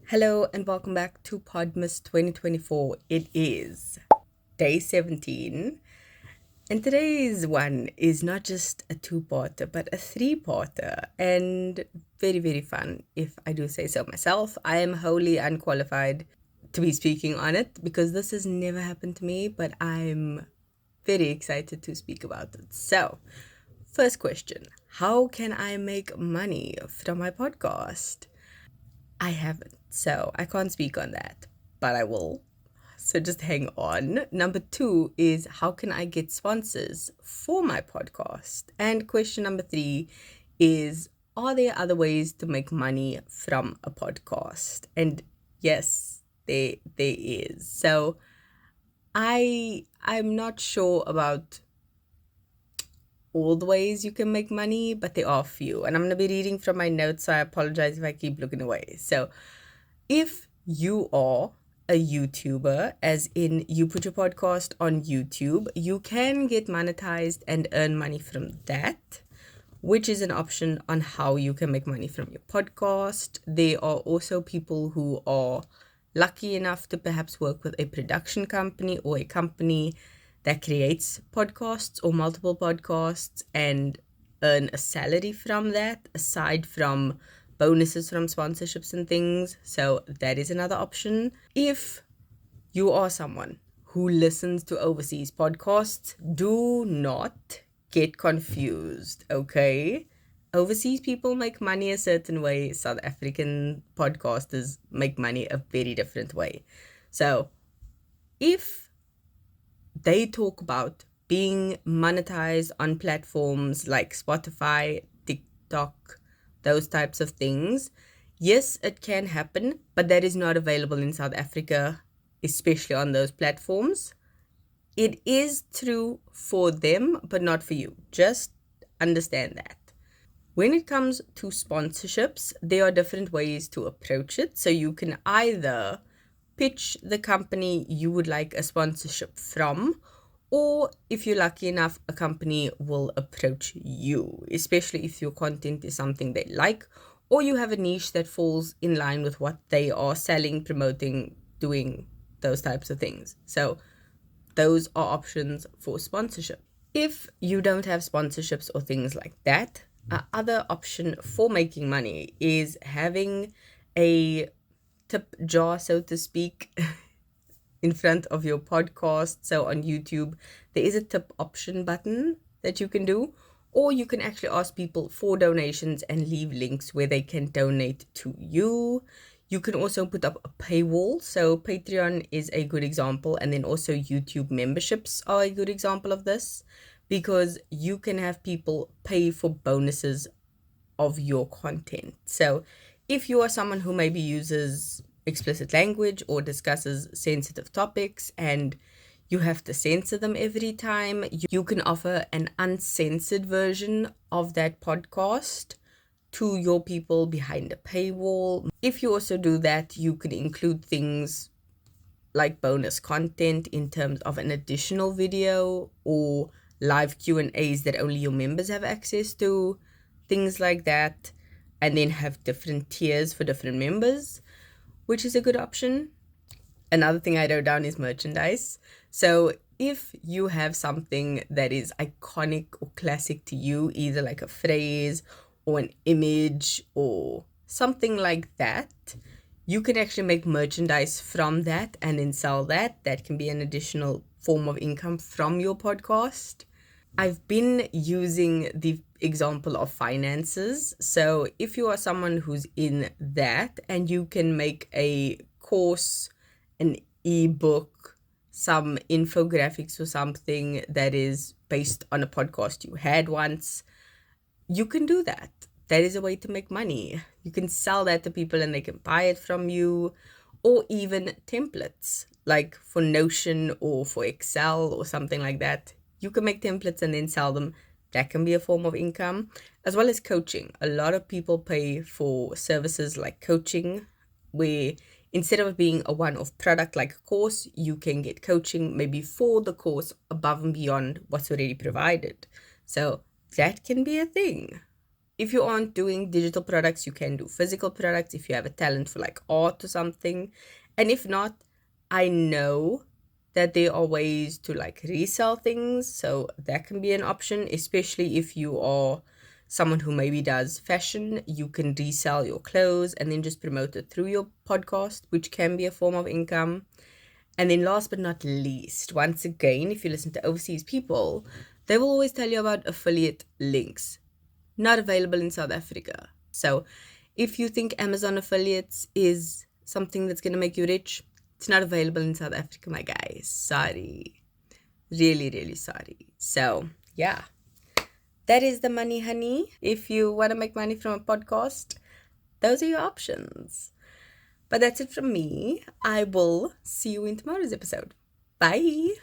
Hello and welcome back to Podmas 2024. It is day 17, and today's one is not just a two-parter but a three-parter, and very, very fun, if I do say so myself. I am wholly unqualified to be speaking on it because this has never happened to me, but I'm very excited to speak about it. So, first question: how can I make money from my podcast? I haven't, so I can't speak on that, but I will. So just hang on. Number two is, how can I get sponsors for my podcast? And question number three is, are there other ways to make money from a podcast? And yes, there is. So I'm not sure about all the ways you can make money, but there are a few. And I'm going to be reading from my notes, so I apologize if I keep looking away. So if you are a YouTuber, as in you put your podcast on YouTube, you can get monetized and earn money from that, which is an option on how you can make money from your podcast. There are also people who are lucky enough to perhaps work with a production company or a company that creates podcasts or multiple podcasts and earn a salary from that, aside from bonuses from sponsorships and things. So that is another option. If you are someone who listens to overseas podcasts, do not get confused, okay? Overseas people make money a certain way. South African podcasters make money a very different way. So if they talk about being monetized on platforms like Spotify, TikTok, those types of things, yes, it can happen, but that is not available in South Africa, especially on those platforms. It is true for them, but not for you. Just understand that. When it comes to sponsorships, there are different ways to approach it. So you can either pitch the company you would like a sponsorship from, or if you're lucky enough, a company will approach you, especially if your content is something they like, or you have a niche that falls in line with what they are selling, promoting, doing, those types of things. So those are options for sponsorship. If you don't have sponsorships or things like that, other option for making money is having a tip jar, so to speak, in front of your podcast. So on YouTube, there is a tip option button that you can do, or you can actually ask people for donations and leave links where they can donate to you. You can also put up a paywall. So Patreon is a good example, and then also YouTube memberships are a good example of this, because you can have people pay for bonuses of your content. So if you are someone who maybe uses explicit language or discusses sensitive topics and you have to censor them every time, you can offer an uncensored version of that podcast to your people behind a paywall. If you also do that, you can include things like bonus content in terms of an additional video or live Q&As that only your members have access to, things like that, and then have different tiers for different members, which is a good option. Another thing I wrote down is merchandise. So if you have something that is iconic or classic to you, either like a phrase or an image or something like that, you can actually make merchandise from that and then sell that. That can be an additional form of income from your podcast. I've been using the example of finances. So if you are someone who's in that and you can make a course, an ebook, some infographics or something that is based on a podcast you had once, you can do that. That is a way to make money. You can sell that to people and they can buy it from you, or even templates like for Notion or for Excel or something like that. You can make templates and then sell them. That can be a form of income, as well as coaching. A lot of people pay for services like coaching, where instead of being a one-off product like a course, you can get coaching maybe for the course above and beyond what's already provided. So that can be a thing. if you aren't doing digital products, you can do physical products if you have a talent for like art or something. And if not, I know that there are ways to like resell things. So that can be an option, especially if you are someone who maybe does fashion. You can resell your clothes and then just promote it through your podcast, which can be a form of income. And then last but not least, once again, if you listen to overseas people, they will always tell you about affiliate links. Not available in South Africa. So if you think Amazon affiliates is something that's going to make you rich, it's not available in South Africa, my guys. Sorry. Really, really sorry. So yeah, that is the money, honey. If you want to make money from a podcast, those are your options. But that's it from me. I will see you in tomorrow's episode. Bye.